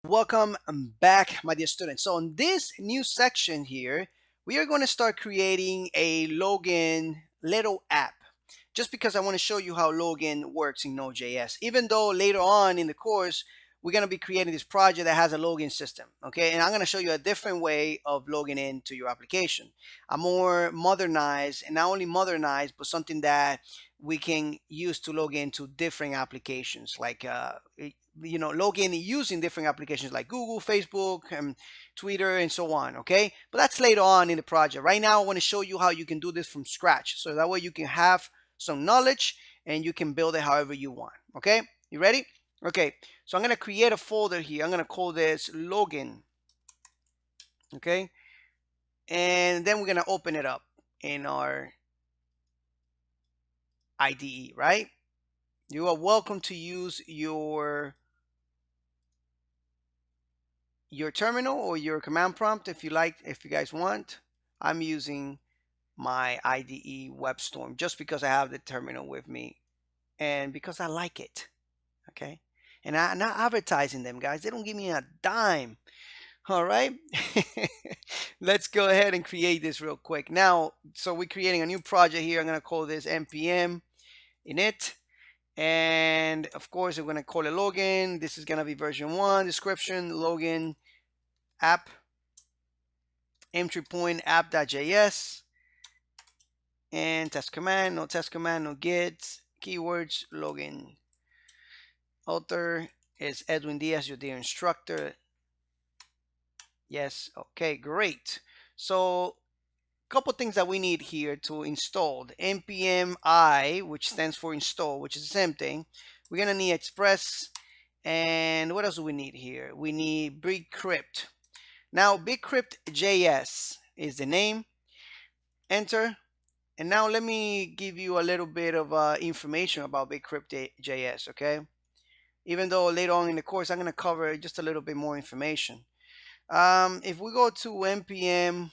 Welcome back, my dear students. So in this new section here, we are going to start creating a login little app. Just because I want to show you how login works in Node.js, even though later on in the course, we're going to be creating this project that has a login system. Okay, and I'm going to show you a different way of logging into your application. A more modernized, and not only modernized, but something that we can use to log into different applications like log in using different applications like Google, Facebook, and Twitter, and so on. Okay, but that's later on in the project. Right now I want to show you how you can do this from scratch, so that way you can have some knowledge and you can build it however you want. Okay, you ready? Okay, so I'm going to create a folder here. I'm going to call this login. Okay, and then we're going to open it up in our IDE. Right, you are welcome to use your terminal or your command prompt if you like, if you guys want. I'm using my IDE WebStorm just because I have the terminal with me and because I like it. Okay, and I'm not advertising them, guys. They don't give me a dime. All right, let's go ahead and create this real quick now. So we're creating a new project here. I'm going to call this npm init, and of course we're going to call it login. This is going to be version 1. Description: login app, entry point app.js, and test command, no get, keywords, login. Author is Edwin Diaz, your dear instructor. Yes, okay, great. So a couple things that we need here to install. The npm I, which stands for install, which is the same thing. We're gonna need express, and what else do we need here? We need bcrypt. Now bcrypt.js is the name. Enter. And now let me give you a little bit of information about bcrypt.js, okay? Even though later on in the course I'm going to cover just a little bit more information. If we go to npmjs.org,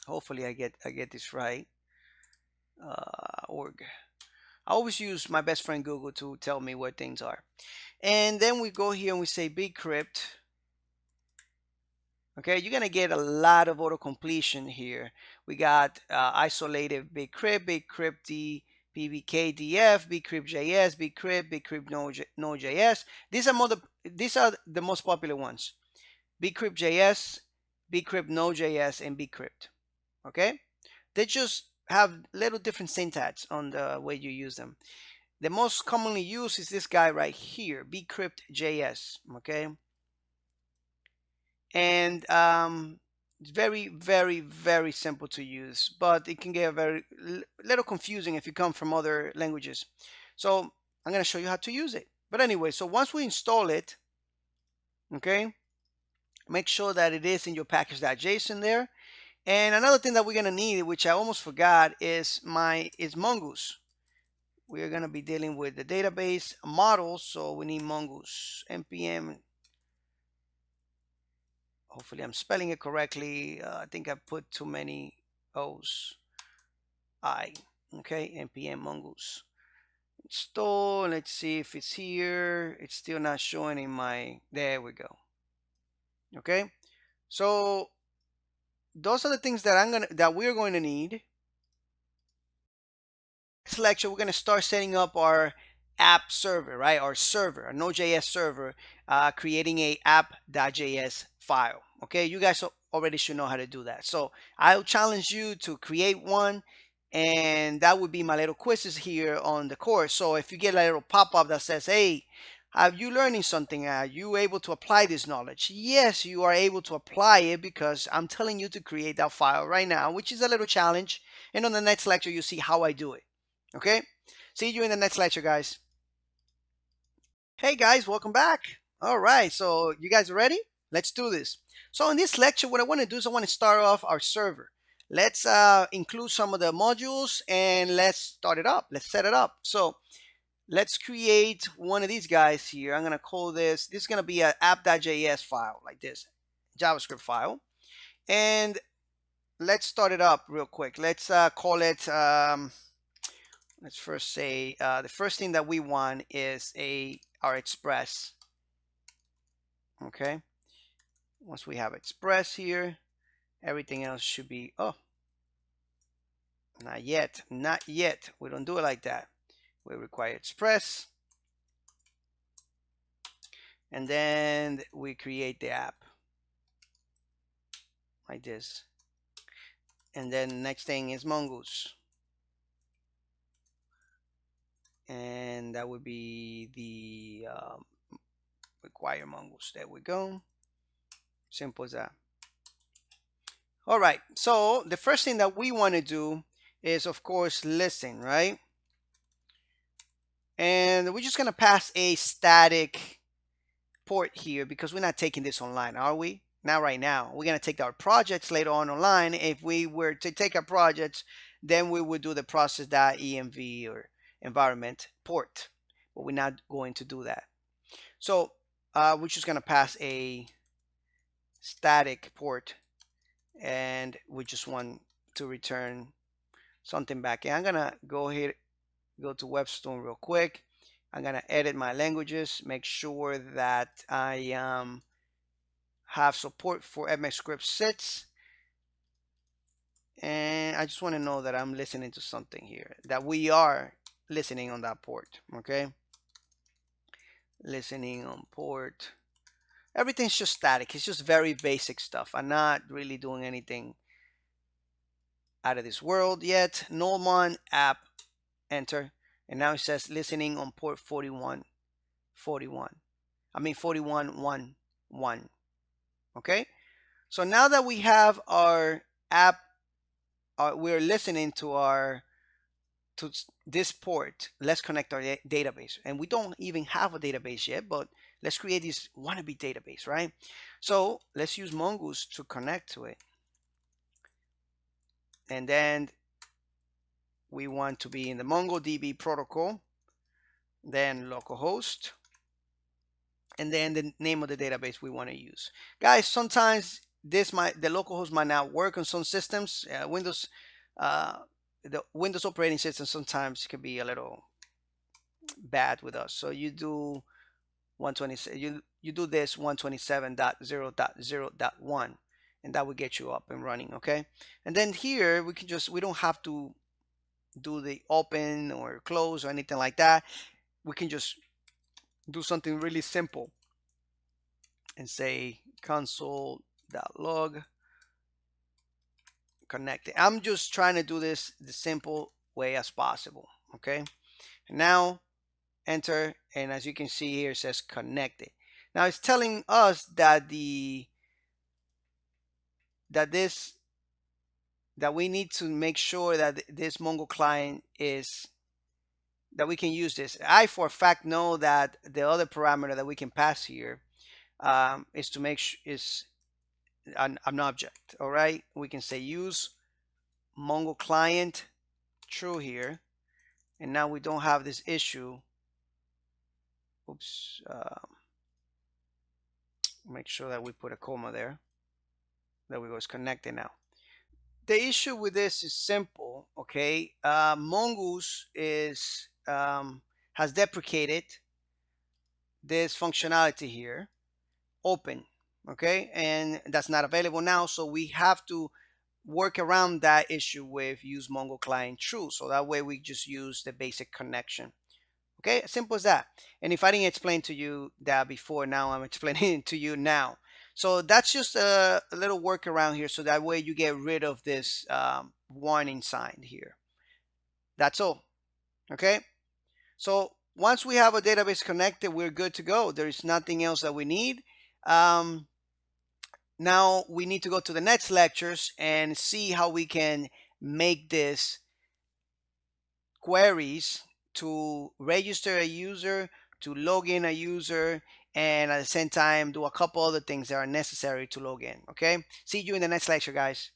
hopefully I get this right. Org. I always use my best friend Google to tell me where things are. And then we go here and we say bcrypt. Okay, you're gonna get a lot of auto completion here. We got isolated bcrypt, bcrypt pbkdf, bcrypt.js, bcrypt node.js. These are the most popular ones: bcrypt.js, bcrypt node.js, and bcrypt. Okay, they just have little different syntax on the way you use them. The most commonly used is this guy right here, bcrypt.js. Okay, and it's very, very, very simple to use, but it can get very little confusing if you come from other languages. So I'm going to show you how to use it. But anyway, so once we install it, okay, make sure that it is in your package.json there. And another thing that we're going to need, which I almost forgot, is Mongoose. We are going to be dealing with the database models, so we need Mongoose. npm, hopefully I'm spelling it correctly. I think I put too many O's. Okay, npm mongoose install. Let's see if it's here. It's still not showing in my, there we go. Okay, so those are the things that we're going to need. Next lecture we're going to start setting up our app server, right? Our server, a Node.js server, creating a app.js file. Okay, you guys already should know how to do that. So I'll challenge you to create one, and that would be my little quizzes here on the course. So if you get a little pop-up that says, hey, are you learning something? Are you able to apply this knowledge? Yes, you are able to apply it because I'm telling you to create that file right now, which is a little challenge. And on the next lecture, you'll see how I do it. Okay, see you in the next lecture, guys. Hey guys, welcome back. All right, so you guys are ready? Let's do this. So in this lecture, what I want to do is I want to start off our server. Let's include some of the modules and let's start it up. Let's set it up. So let's create one of these guys here. I'm going to call this is going to be an app.js file like this, JavaScript file. And let's start it up real quick. Let's call it let's first say the first thing that we want is a our Express. Okay. Once we have Express here, everything else should be, oh, not yet, not yet. We don't do it like that. We require Express, and then we create the app like this. And then next thing is Mongoose. And that would be the require Mongoose. There we go. Simple as that. All right. So the first thing that we want to do is, of course, listen, right? And we're just going to pass a static port here because we're not taking this online, are we? Not right now. We're going to take our projects later on online. If we were to take our projects, then we would do the process.env or environment port, but we're not going to do that. So we're just going to pass a static port, and we just want to return something back. And I'm going to go ahead, go to Webstone real quick. I'm going to edit my languages, make sure that I have support for MScript 6. And I just want to know that I'm listening to something here, that we are listening on that port. Okay. Listening on port. Everything's just static. It's just very basic stuff. I'm not really doing anything out of this world yet. Nullmon app, enter. And now it says listening on port 41. I mean 41.1.1. Okay. So now that we have our app, we're listening to this port. Let's connect our database. And we don't even have a database yet, but let's create this wannabe database, right? So let's use Mongoose to connect to it. And then we want to be in the MongoDB protocol, then localhost, and then the name of the database we want to use. Guys, sometimes the localhost might not work on some systems. The Windows operating system sometimes can be a little bad with us. So you do 127, you do this 127.0.0.1, and that will get you up and running. Okay. And then here we don't have to do the open or close or anything like that. We can just do something really simple and say console.log connected. I'm just trying to do this the simple way as possible. Okay. And now enter, and as you can see here, it says connected. Now it's telling us that that we need to make sure that this Mongo client is, that we can use this. I for a fact know that the other parameter that we can pass here is to make is an object. All right, we can say use Mongo client true here, and now we don't have this issue. Oops. Make sure that we put a comma there. There we go. It's connected now. The issue with this is simple. Okay, Mongoose is has deprecated this functionality here, open. Okay, and that's not available now, so we have to work around that issue with use Mongo client true. So that way we just use the basic connection. Okay, simple as that. And if I didn't explain to you that before, now I'm explaining it to you now. So that's just a little workaround here, so that way you get rid of this warning sign here. That's all. Okay, so once we have a database connected, we're good to go. There is nothing else that we need. Now we need to go to the next lectures and see how we can make this queries to register a user, to log in a user, and at the same time do a couple other things that are necessary to log in. Okay, see you in the next lecture, guys.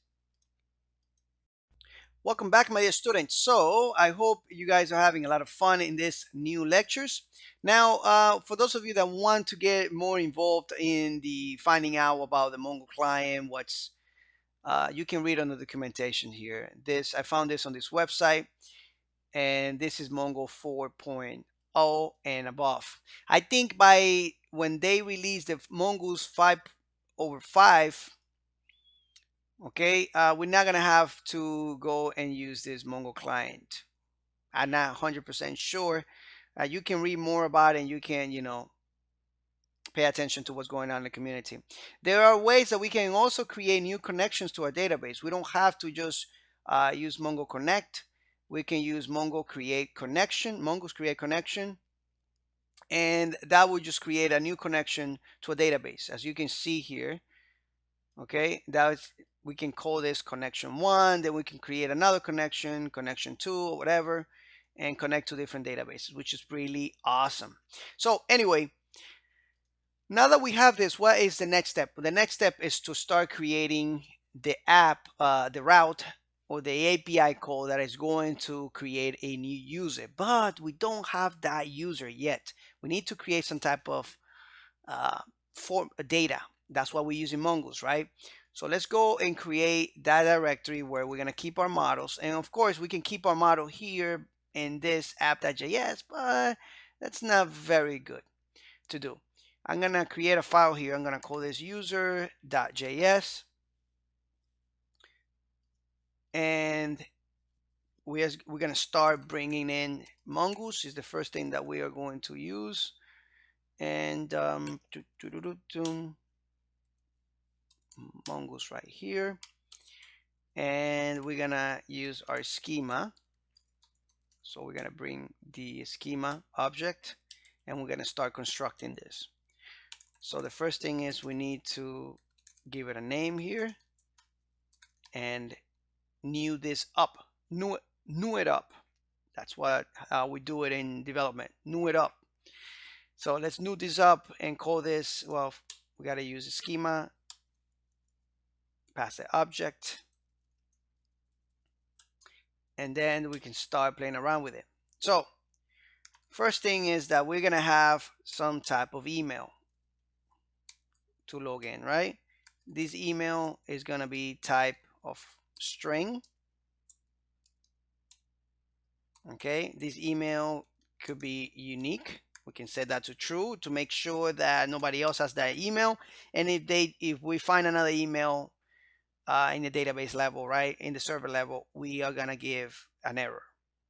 Welcome back, my dear students. So I hope you guys are having a lot of fun in these new lectures. Now, for those of you that want to get more involved in the finding out about the Mongo client, you can read on the documentation here. I found this on this website, and this is Mongo 4.0. 5.0 and above. I think by when they release the Mongoose 5 over 5, okay, we're not gonna have to go and use this Mongo client. I'm not 100% sure. You can read more about it and you can, pay attention to what's going on in the community. There are ways that we can also create new connections to our database. We don't have to just use Mongo Connect. We can use Mongo Create Connection, Mongo's Create Connection, and that would just create a new connection to a database. As you can see here, okay, we can call this connection 1, then we can create another connection 2, or whatever, and connect to different databases, which is really awesome. So anyway, now that we have this, what is the next step? The next step is to start creating the app, the route, or the API call that is going to create a new user. But we don't have that user yet. We need to create some type of form data. That's why we're using Mongoose, right? So let's go and create that directory where we're going to keep our models. And of course, we can keep our model here in this app.js, but that's not very good to do. I'm going to create a file here. I'm going to call this user.js. And we're going to start bringing in Mongoose is the first thing that we are going to use. And Mongoose right here. And we're going to use our schema. So we're going to bring the schema object and we're going to start constructing this. So the first thing is we need to give it a name here and new this up, new it up. That's what we do it in development, new it up. So let's new this up and call this, well, we got to use a schema, pass the object, and then we can start playing around with it. So first thing is that we're going to have some type of email to log in, right? This email is going to be type of string. Okay, this email could be unique. We can set that to true to make sure that nobody else has that email. And if we find another email in the database level, right, in the server level, we are gonna give an error.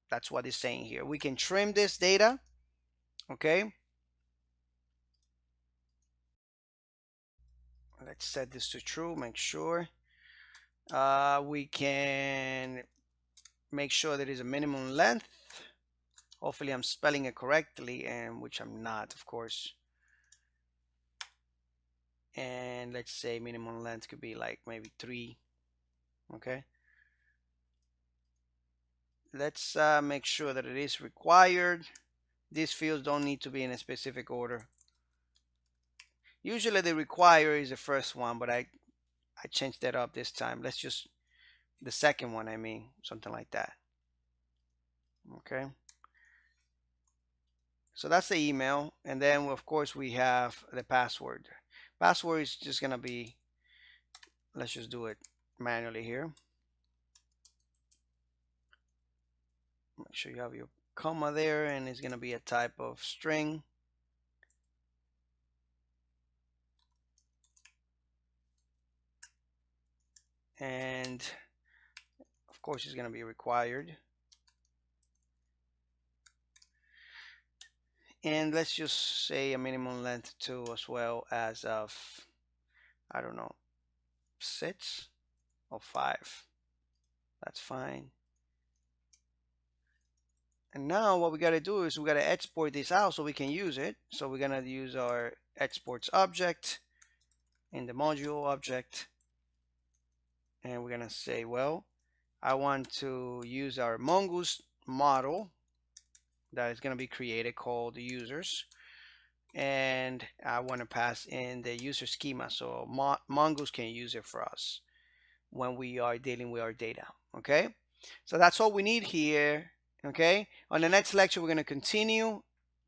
That's what it's saying here. We can trim this data. Okay, let's set this to true. Make sure we can make sure there is a minimum length. Hopefully I'm spelling it correctly, and which I'm not, of course. And let's say minimum length could be like maybe 3. Okay, let's make sure that it is required. These fields don't need to be in a specific order. Usually the require is the first one, but I changed that up this time. Let's just the second one, I mean, something like that. Okay, so that's the email, and then of course we have the password. Password is just gonna be, let's just do it manually here. Make sure you have your comma there, and it's gonna be a type of string. And of course it's gonna be required. And let's just say a minimum length too, as well as of, I don't know, 6 or 5. That's fine. And now what we got to do is we got to export this out so we can use it. So we're going to use our exports object in the module object. And we're going to say, well, I want to use our Mongoose model that is going to be created called users. And I want to pass in the user schema so Mongoose can use it for us when we are dealing with our data. Okay, so that's all we need here. Okay, on the next lecture we're going to continue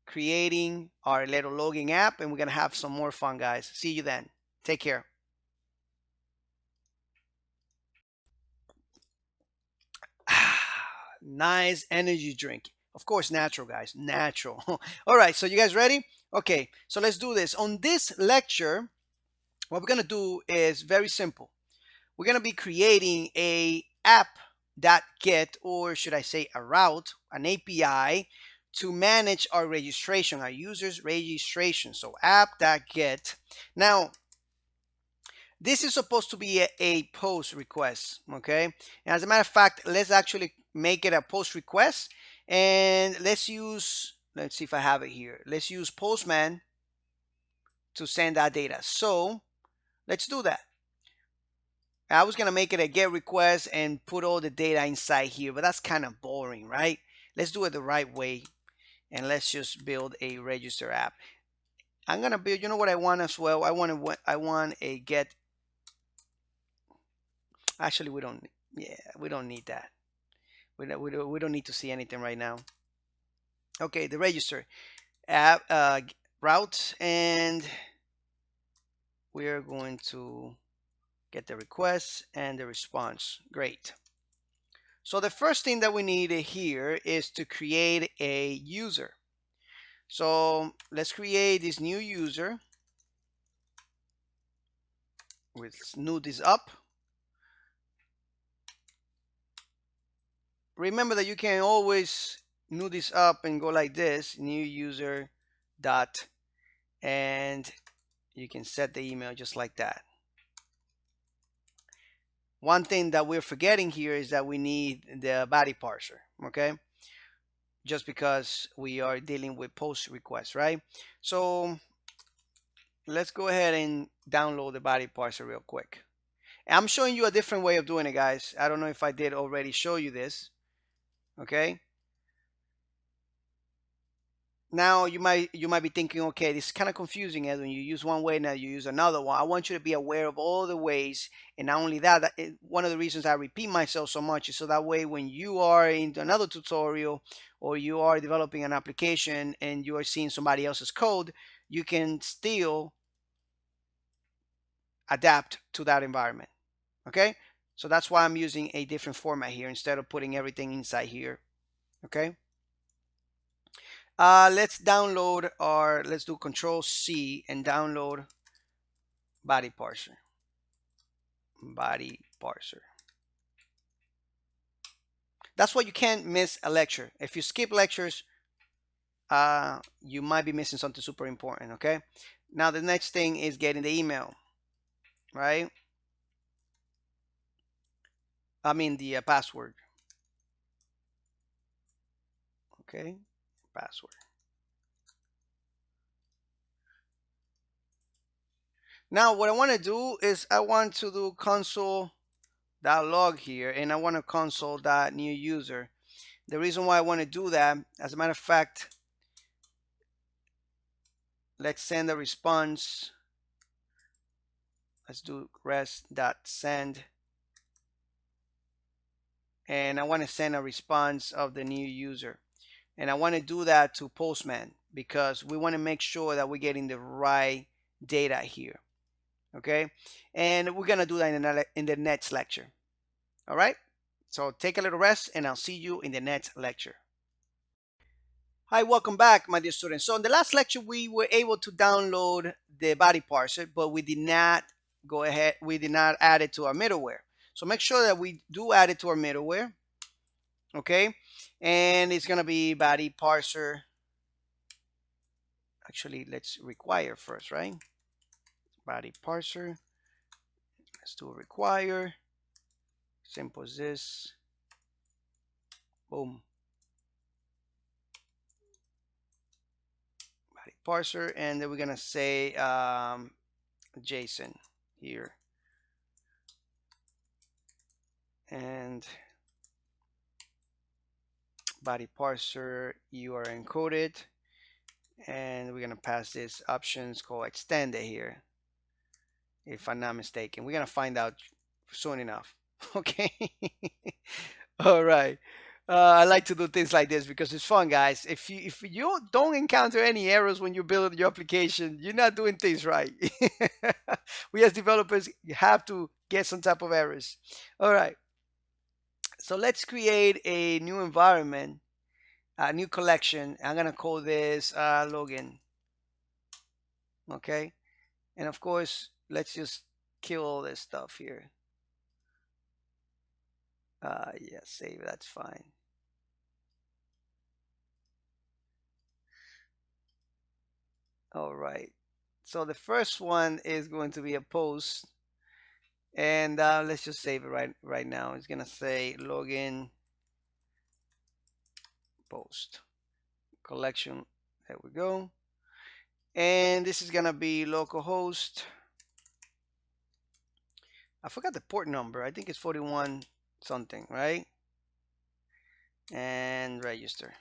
creating our little logging app, and we're going to have some more fun, guys. See you then. Take care. Nice energy drink. Of course, natural, guys, natural. All right, so you guys ready? Okay, so let's do this. On this lecture, what we're gonna do is very simple. We're gonna be creating a app.get, or should I say a route, an API to manage our registration, our users registration. So app.get. Now, this is supposed to be a post request, okay? And as a matter of fact, let's actually make it a post request, and let's see if I have it here. Let's use Postman to send that data. So let's do that. I was gonna make it a get request and put all the data inside here, but that's kind of boring, right? Let's do it the right way, and let's just build a register app. I'm gonna build, you know what I want as well? I want a get. Actually, we don't. Yeah, we don't need that. We don't need to see anything right now. Okay, the register app route, and we are going to get the request and the response. Great. So the first thing that we need here is to create a user. So let's create this new user. We'll node this up. Remember that you can always node this up and go like this, new user dot, and you can set the email just like that. One thing that we're forgetting here is that we need the body parser, okay? Just because we are dealing with post requests, right? So let's go ahead and download the body parser real quick. I'm showing you a different way of doing it, guys. I don't know if I did already show you this, okay? Now you might be thinking, okay, this is kind of confusing, Ed, when you use one way, now you use another one. I want you to be aware of all the ways, and not only that, one of the reasons I repeat myself so much is so that way when you are in another tutorial or you are developing an application and you are seeing somebody else's code, you can still adapt to that environment. Okay, so that's why I'm using a different format here instead of putting everything inside here. Okay. Let's do Control C and download body parser. Body parser. That's why you can't miss a lecture. If you skip lectures, you might be missing something super important, okay? Now the next thing is getting the email, right? I mean the password. Okay, password. Now what I want to do is I want to do console.log here, and I want to console.new user. The reason why I want to do that, as a matter of fact, let's send a response. Let's do rest.send, and I want to send a response of the new user, and I want to do that to Postman because we want to make sure that we're getting the right data here. Okay, and we're gonna do that in the next lecture. All right, so take a little rest, and I'll see you in the next lecture. Hi, welcome back, my dear students. So in the last lecture, we were able to download the body parser, but we did not add it to our middleware. So make sure that we do add it to our middleware, okay? And it's gonna be body parser. Actually, let's require first, right? Body parser. Let's do require. Simple as this. Boom. Body parser, and then we're gonna say JSON here, and body parser URL encoded, and we're gonna pass this options called extended here, if I'm not mistaken. We're gonna find out soon enough. Okay. All right. I like to do things like this because it's fun, guys. If you don't encounter any errors when you build your application, you're not doing things right. We as developers have to get some type of errors. All right. So let's create a new environment a new collection. I'm gonna call this login. Okay, and of course, let's just kill all this stuff here. Yeah, save. That's fine. All right. So the first one is going to be a post, and let's just save it right now. It's gonna say login post collection. There we go. And this is gonna be localhost. I forgot the port number. I think it's 41 something, right? And register.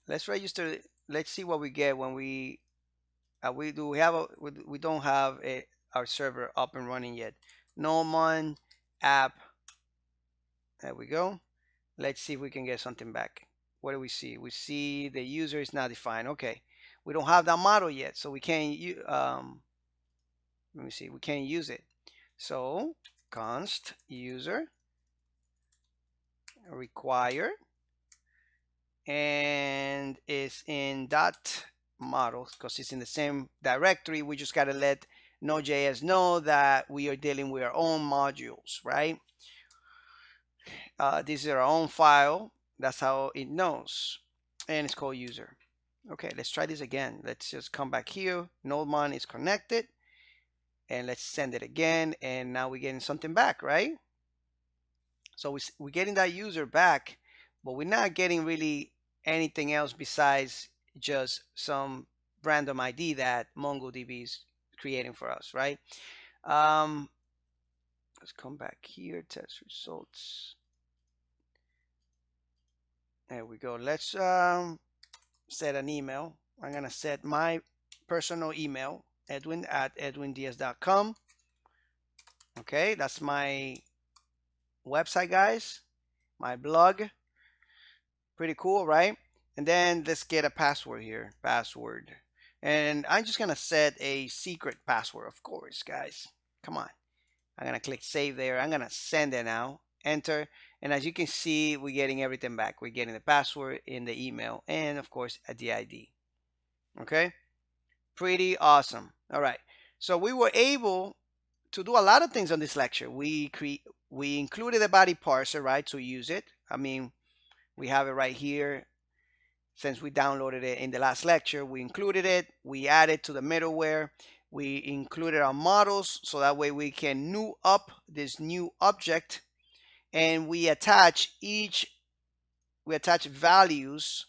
Let's register. Let's see what we get when we have we don't have our server up and running yet. Nomon app. There we go. Let's see if we can get something back. What do we see? We see the user is not defined. Okay, we don't have that model yet, so we can't. Let me see. We can't use it. So const user require, and it's in dot model because it's in the same directory. We just got to let Node.js know that we are dealing with our own modules, right? This is our own file. That's how it knows. And it's called user. Okay, let's try this again. Let's just come back here. Nodemon is connected. And let's send it again. And now we're getting something back, right? So we're getting that user back, but we're not getting really anything else besides just some random ID that MongoDB is creating for us, right? Let's come back here, test results. There we go. Let's set an email. I'm gonna set my personal email, edwin@edwinds.com. Okay, that's my website, guys, my blog. Pretty cool, right? And then let's get a password here, password. And I'm just gonna set a secret password, of course, guys. Come on. I'm gonna click save there. I'm gonna send it now, enter. And as you can see, we're getting everything back. We're getting the password in the email and of course the ID. Okay, pretty awesome. All right, so we were able to do a lot of things on this lecture. We included a body parser, right, to use it. I mean, we have it right here. Since we downloaded it in the last lecture, we included it. We added to the middleware. We included our models so that way we can new up this new object, and we attach values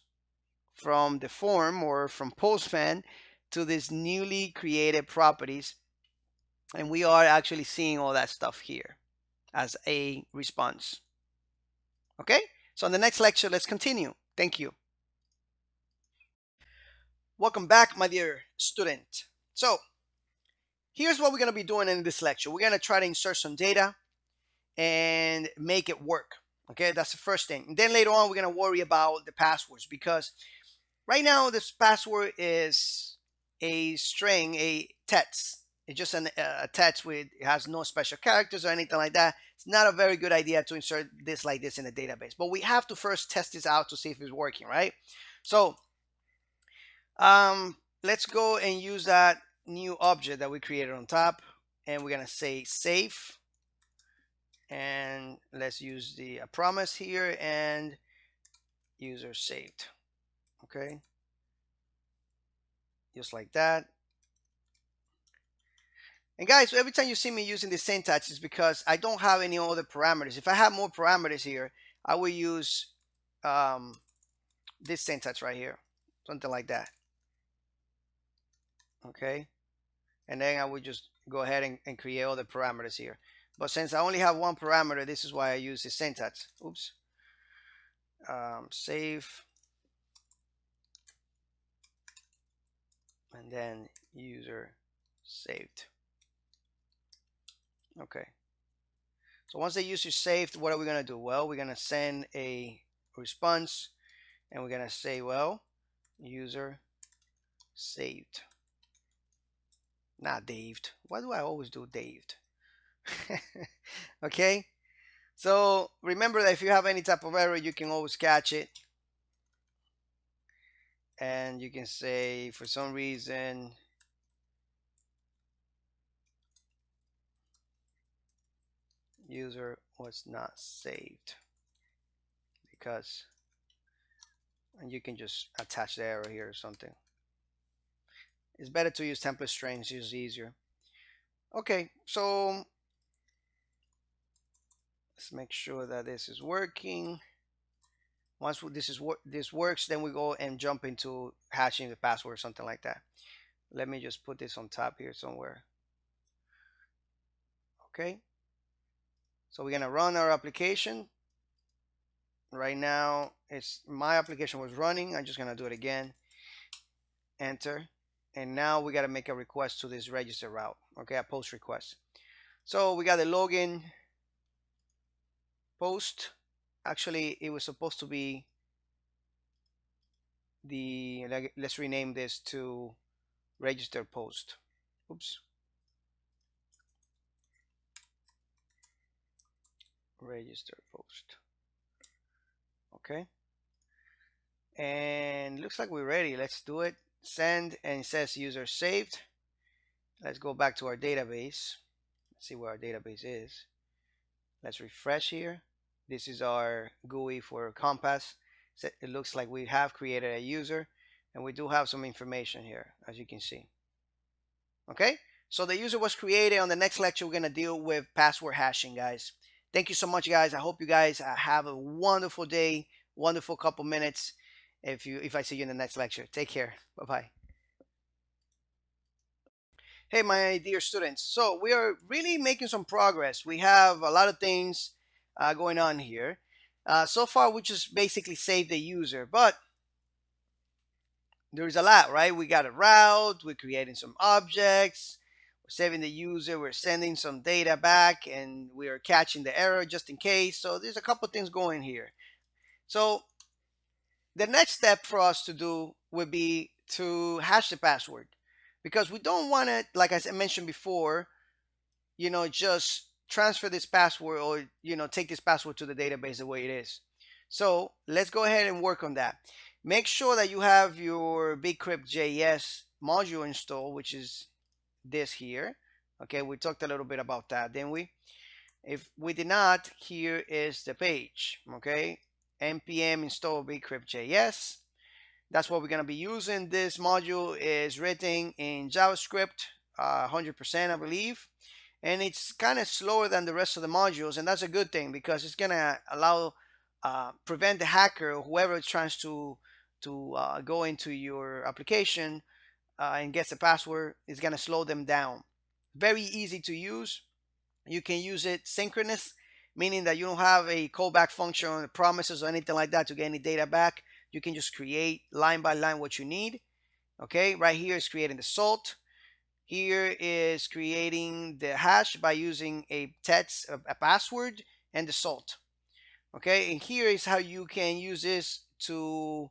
from the form or from Postman to these newly created properties, and we are actually seeing all that stuff here as a response. Okay, so in the next lecture, let's continue. Thank you. Welcome back, my dear student. So here's what we're going to be doing in this lecture. We're going to try to insert some data and make it work. Okay, that's the first thing. And then later on, we're going to worry about the passwords, because right now this password is a string, a text. It's just a text with, it has no special characters or anything like that. It's not a very good idea to insert this like this in a database. But we have to first test this out to see if it's working, right? So let's go and use that new object that we created on top, and we're gonna say save, and let's use the promise here and user saved. Okay, just like that. And guys, every time you see me using this syntax is because I don't have any other parameters. If I have more parameters here, I will use this syntax right here, something like that. Okay, and then I would just go ahead and create all the parameters here. But since I only have one parameter, this is why I use this syntax. Oops. Save, and then user saved. Okay. So once the user saved, what are we gonna do? Well, we're gonna send a response, and we're gonna say, well, user saved. Not Daved. Why do I always do Daved? Okay. So remember that if you have any type of error, you can always catch it. and you can say for some reason user was not saved because, and you can just attach the error here or something. It's better to use template strings, it's easier. Okay, so let's make sure that this is working. Once this works, then we go and jump into hashing the password or something like that. Let me just put this on top here somewhere. Okay, so we're gonna run our application. Right now, it's my application was running. I'm just gonna do it again. Enter, and now we got to make a request to this register route. Okay, a post request. So we got the login post. Actually, it was supposed to be the, let's rename this to register post. Oops. Register post. Okay. And looks like we're ready. Let's do it. Send, and it says user saved. Let's go back to our database. Let's see where our database is. Let's refresh here. This is our GUI for Compass. So it looks like we have created a user, and we do have some information here, as you can see. Okay, so the user was created. On the next lecture, we're going to deal with password hashing, guys. Thank you so much, guys. I hope you guys have a wonderful day, wonderful couple minutes. If I see you in the next lecture, take care. Bye-bye. Hey, my dear students. So we are really making some progress. We have a lot of things going on here. So far, we just basically saved the user, but there's a lot, right? We got a route, we're creating some objects, we're saving the user, we're sending some data back, and we are catching the error just in case. So there's a couple things going here. So the next step for us to do would be to hash the password, because we don't want to, like I mentioned before, just transfer this password, or take this password to the database the way it is. So let's go ahead and work on that. Make sure that you have your bcrypt.js module installed, which is this here. Okay, we talked a little bit about that, didn't we? If we did not, here is the page. Okay, npm install bcrypt.js. That's what we're going to be using. This module is written in JavaScript, 100%, I believe. And it's kind of slower than the rest of the modules, and that's a good thing, because it's going to allow prevent the hacker, or whoever is trying to go into your application and gets the password, is going to slow them down. Very easy to use. You can use it synchronous, meaning that you don't have a callback function or promises or anything like that to get any data back. You can just create line by line what you need. Okay, right here is creating the salt. Here is creating the hash by using a text, a password, and the salt. Okay, and here is how you can use this to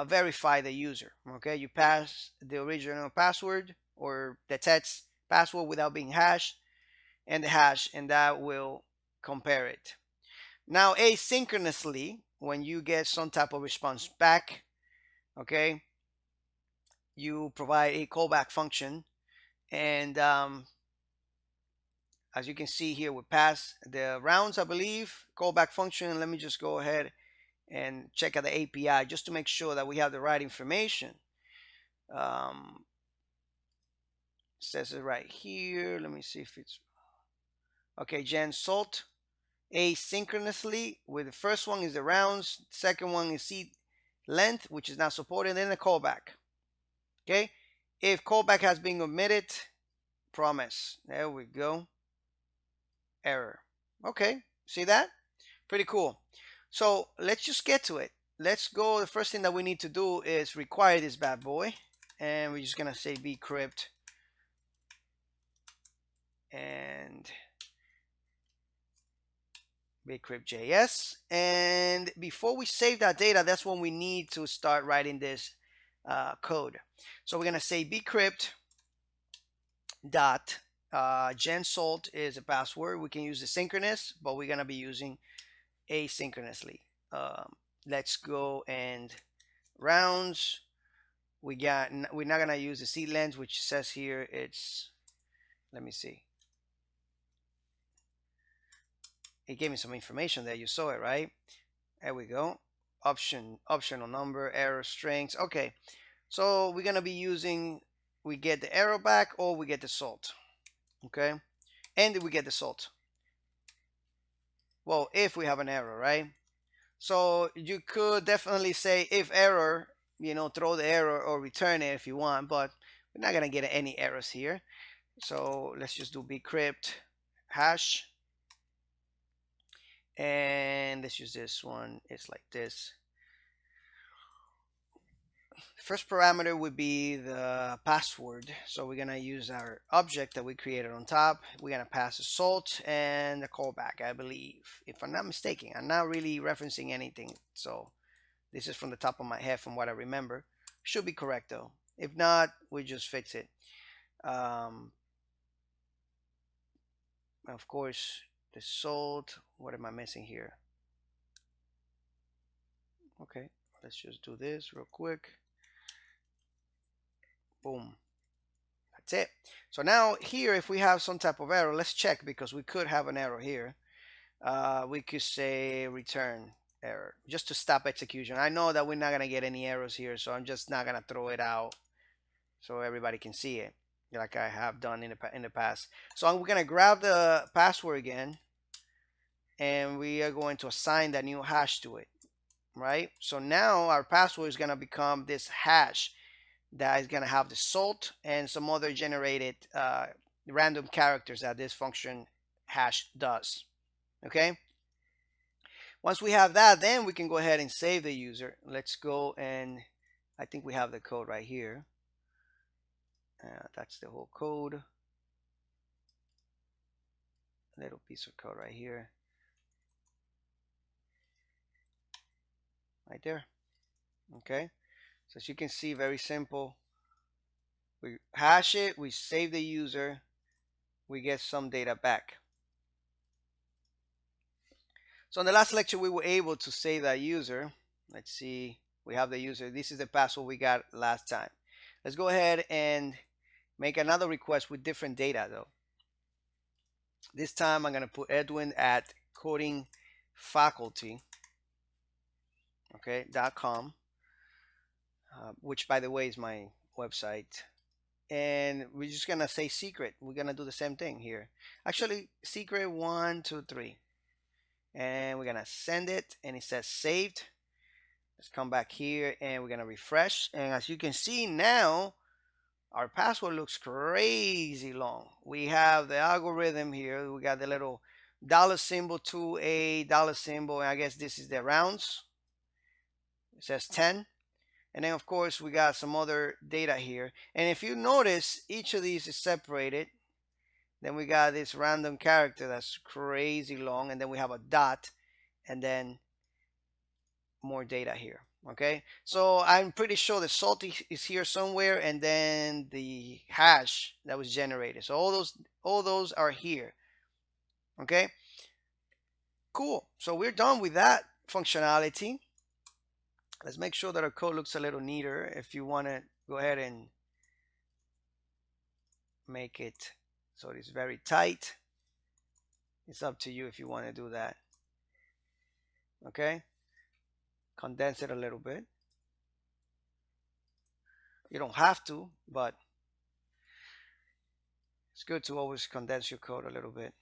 verify the user. Okay, you pass the original password or the text password without being hashed, and the hash, and that will compare it. Now, asynchronously, when you get some type of response back, okay, you provide a callback function, and as you can see here, we pass the rounds, I believe, callback function. Let me just go ahead and check out the API just to make sure that we have the right information. Says it right here. Let me see if it's okay. Gen salt asynchronously, with the first one is the rounds, second one is seed length, which is not supported, and then a callback. Okay, if callback has been omitted, promise. There we go. Error. Okay, see that? Pretty cool. So let's just get to it. Let's go. The first thing that we need to do is require this bad boy, and we're just gonna say bcrypt and bcrypt.js. And before we save that data, that's when we need to start writing this code. So we're gonna say bcrypt dot gensalt is a password. We can use the synchronous, but we're gonna be using asynchronously. Let's go and rounds. we're not gonna use the seed length, which says here it's, let me see, it gave me some information there. You saw it, right? There we go. Optional number, error strings. Okay, so we're gonna be using, we get the error back or we get the salt. Okay, and we get the salt. Well, if we have an error, right? So you could definitely say if error, throw the error or return it if you want, but we're not gonna get any errors here. So let's just do bcrypt hash, and let's use this one. It's like this. First parameter would be the password. So we're gonna use our object that we created on top. We're gonna pass a salt and a callback, I believe, if I'm not mistaken. I'm not really referencing anything, so this is from the top of my head from what I remember. Should be correct though. If not, we just fix it. Of course, the salt. What am I missing here? Okay, let's just do this real quick. Boom. That's it. So now here, if we have some type of error, let's check because we could have an error here. We could say return error just to stop execution. I know that we're not gonna get any errors here, so I'm just not gonna throw it out so everybody can see it like I have done in the past. So we're gonna grab the password again, and we are going to assign that new hash to it, right? So now our password is gonna become this hash that is going to have the salt and some other generated random characters that this function hash does. Okay, once we have that, then we can go ahead and save the user. Let's go, and I think we have the code right here. That's the whole code, a little piece of code right here, right there. Okay, so as you can see, very simple. We hash it, we save the user, we get some data back. So in the last lecture, we were able to save that user. Let's see, we have the user. This is the password we got last time. Let's go ahead and make another request with different data though. This time I'm going to put Edwin at codingfaculty, okay, .com, which by the way is my website. And we're just going to say secret. We're going to do the same thing here. Actually, secret 123. And we're going to send it, and it says saved. Let's come back here and we're going to refresh. And as you can see now, our password looks crazy long. We have the algorithm here. We got the little dollar symbol to a dollar symbol. And I guess this is the rounds. It says 10. And then of course we got some other data here. And if you notice, each of these is separated. Then we got this random character that's crazy long. And then we have a dot. And then more data here. Okay, so I'm pretty sure the salt is here somewhere, and then the hash that was generated. So all those are here. Okay, cool. So we're done with that functionality. Let's make sure that our code looks a little neater. If you want to go ahead and make it so it's very tight, it's up to you if you want to do that. Okay, condense it a little bit. You don't have to, but it's good to always condense your code a little bit.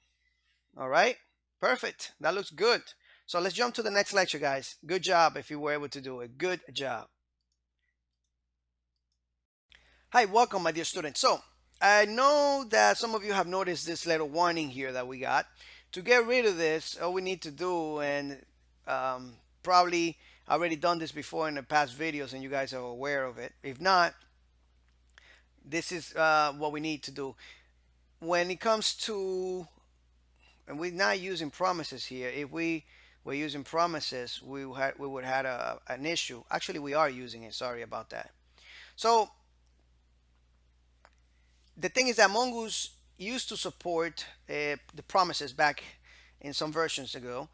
All right, perfect. That looks good. So let's jump to the next lecture, guys. Good job if you were able to do it. Good job. Hi, welcome, my dear students. So I know that some of you have noticed this little warning here that we got. To get rid of this, all we need to do, and probably already done this before in the past videos and you guys are aware of it. If not, this is what we need to do. When it comes to, and we're not using promises here. If we were using promises, we would have an issue. Actually, we are using it. Sorry about that. So the thing is that Mongoose used to support the promises back in some versions ago,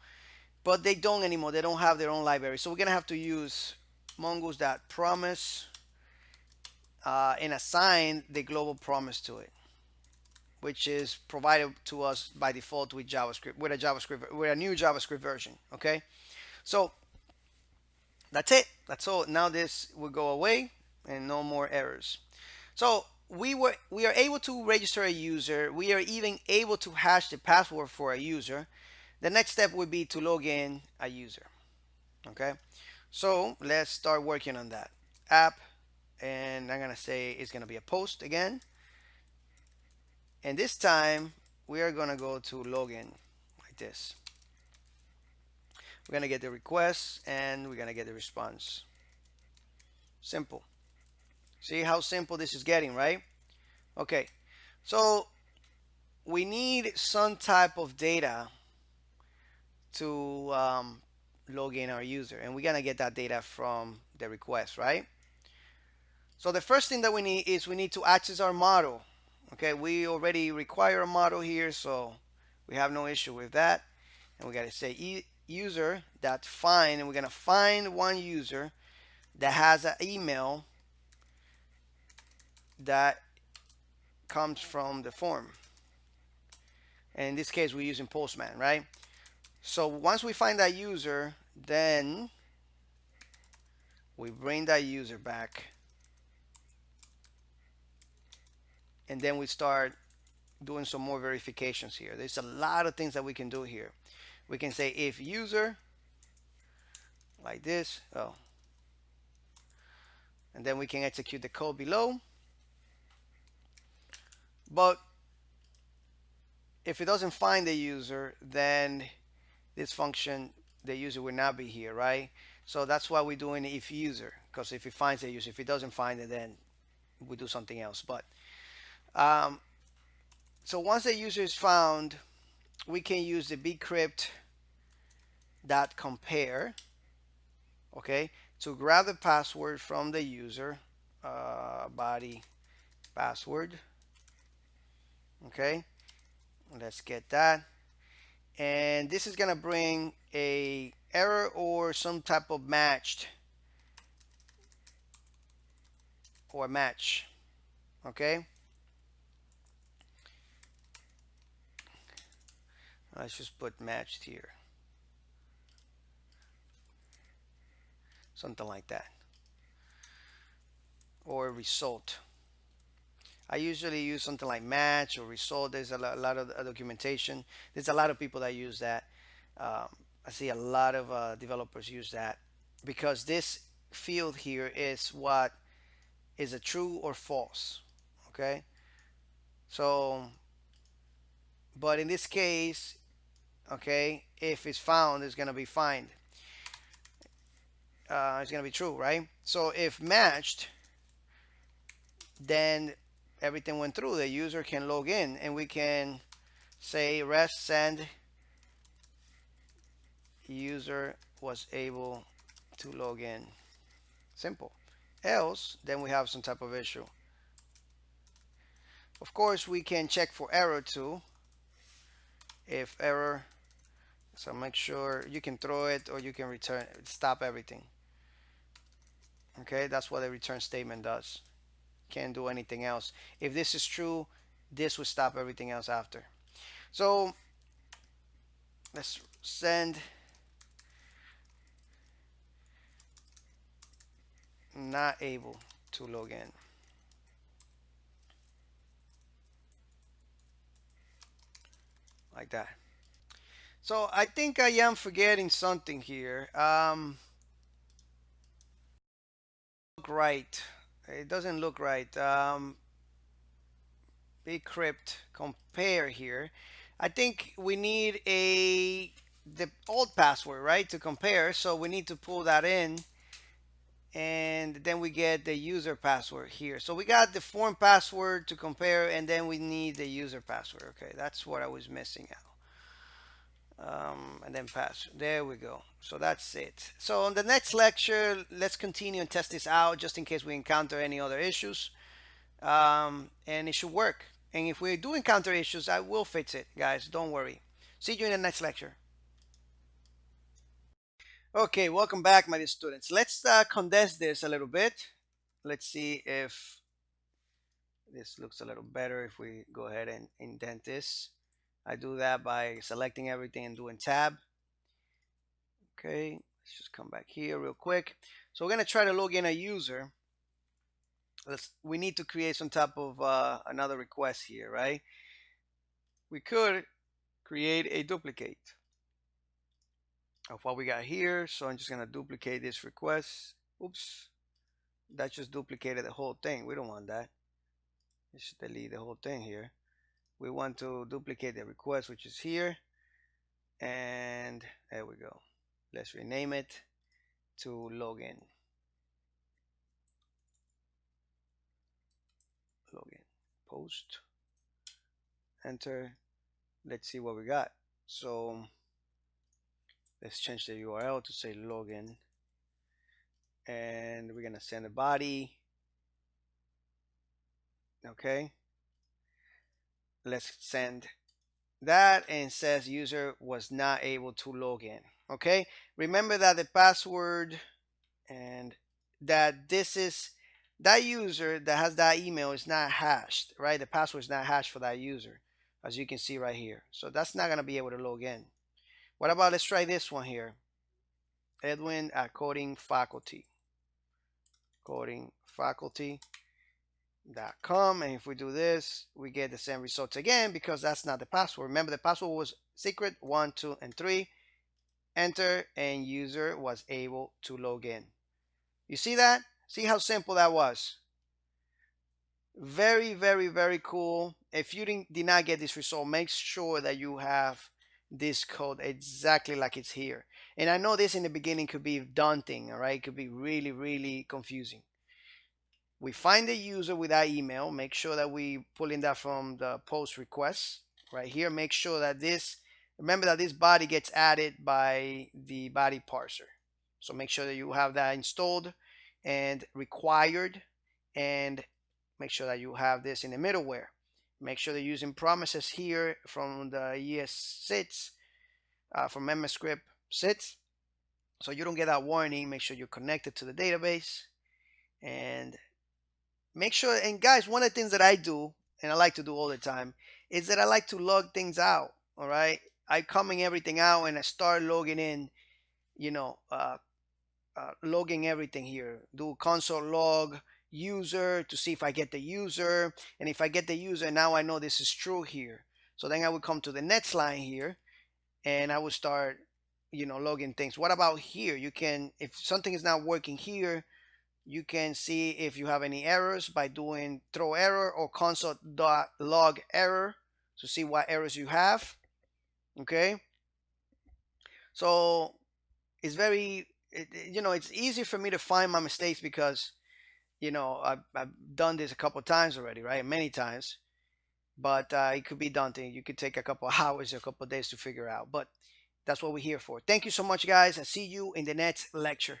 but they don't anymore. They don't have their own library. So we're going to have to use mongoose.promise and assign the global promise to it, which is provided to us by default with JavaScript, with a new JavaScript version. Okay, so that's it. That's all. Now this will go away and no more errors. So we are able to register a user. We are even able to hash the password for a user. The next step would be to log in a user. Okay, so let's start working on that app, and I'm gonna say it's gonna be a post again, and this time we are gonna go to login like this. We're gonna get the request and we're gonna get the response. Simple. See how simple this is getting, right? Okay, so we need some type of data to log in our user, and we're gonna get that data from the request, right? So the first thing that we need is we need to access our model. Okay, we already require a model here, so we have no issue with that. And we got to say user that find, and we're gonna find one user that has an email that comes from the form. And in this case, we're using Postman, right? So once we find that user, then we bring that user back, and then we start doing some more verifications here. There's a lot of things that we can do here. We can say if user like this, oh, and then we can execute the code below. But if it doesn't find the user, then this function, the user will not be here, right? So that's why we're doing if user, because if it finds the user, if it doesn't find it, then we do something else. But so once the user is found, we can use the bcrypt dot compare, okay, to grab the password from the user, body password. Okay, let's get that, and this is gonna bring a error or some type of matched or match. Okay, let's just put matched here, something like that, or result. I usually use something like match or result. There's a lot of documentation. There's a lot of people that use that. I see a lot of developers use that because this field here is what is a true or false. Okay, so but in this case, okay, if it's found, it's gonna be find. It's gonna be true, right? So if matched, then everything went through. The user can log in, and we can say rest send user was able to log in. Simple. Else, then we have some type of issue. Of course, we can check for error too. If error, so make sure you can throw it or you can return, stop everything. Okay, that's what a return statement does. Can't do anything else. If this is true, this will stop everything else after. So let's send not able to log in. Like that. So I think I am forgetting something here. Look right. It doesn't look right. Bcrypt compare here. I think we need the old password, right, to compare. So we need to pull that in, and then we get the user password here. So we got the form password to compare, and then we need the user password. Okay, that's what I was missing out. And then pass. There we go. So that's it. So on the next lecture, let's continue and test this out just in case we encounter any other issues. And it should work. And if we do encounter issues, I will fix it, guys. Don't worry. See you in the next lecture. Okay, welcome back, my dear students. Let's condense this a little bit. Let's see if this looks a little better if we go ahead and indent this. I do that by selecting everything and doing tab. Okay, let's just come back here real quick. So we're gonna try to log in a user. We need to create some type of another request here, right? We could create a duplicate of what we got here. So I'm just gonna duplicate this request. Oops, that just duplicated the whole thing. We don't want that. Let's delete the whole thing here. We want to duplicate the request, which is here, and there we go. Let's rename it to login. Login, post, enter. Let's see what we got. So let's change the URL to say login, and we're gonna send a body. Okay, let's send that, and says user was not able to log in. Okay, remember that the password and that this is that user that has that email is not hashed, right? The password is not hashed for that user, as you can see right here. So that's not going to be able to log in. What about, let's try this one here. Edwin at codingfaculty.com, and if we do this, we get the same results again because that's not the password. Remember, the password was secret 1, 2, and 3. Enter, and user was able to log in. You see that? See how simple that was? Very, very, very cool. If you did not get this result, make sure that you have this code exactly like it's here. And I know this in the beginning could be daunting, all right? It could be really, really confusing. We find the user with that email. Make sure that we pull in that from the post request right here. Make sure that this, remember that this body gets added by the body parser. So make sure that you have that installed and required, and make sure that you have this in the middleware. Make sure that you're using promises here from the ES6, from MScript 6, so you don't get that warning. Make sure you're connected to the database, and make sure, and guys, one of the things that I do, and I like to do all the time, is that I like to log things out. All right, I coming everything out and I start logging in, you know, logging everything here. Do console log user to see if I get the user, and if I get the user, now I know this is true here. So then I would come to the next line here, and I would start, you know, logging things. What about here? You can, if something is not working here, you can see if you have any errors by doing throw error or console.log error to see what errors you have. Okay, so it's very, you know, it's easy for me to find my mistakes because, you know, I've done this a couple of times already, right? Many times, but it could be daunting. You could take a couple of hours or a couple of days to figure out, but that's what we're here for. Thank you so much, guys, and see you in the next lecture.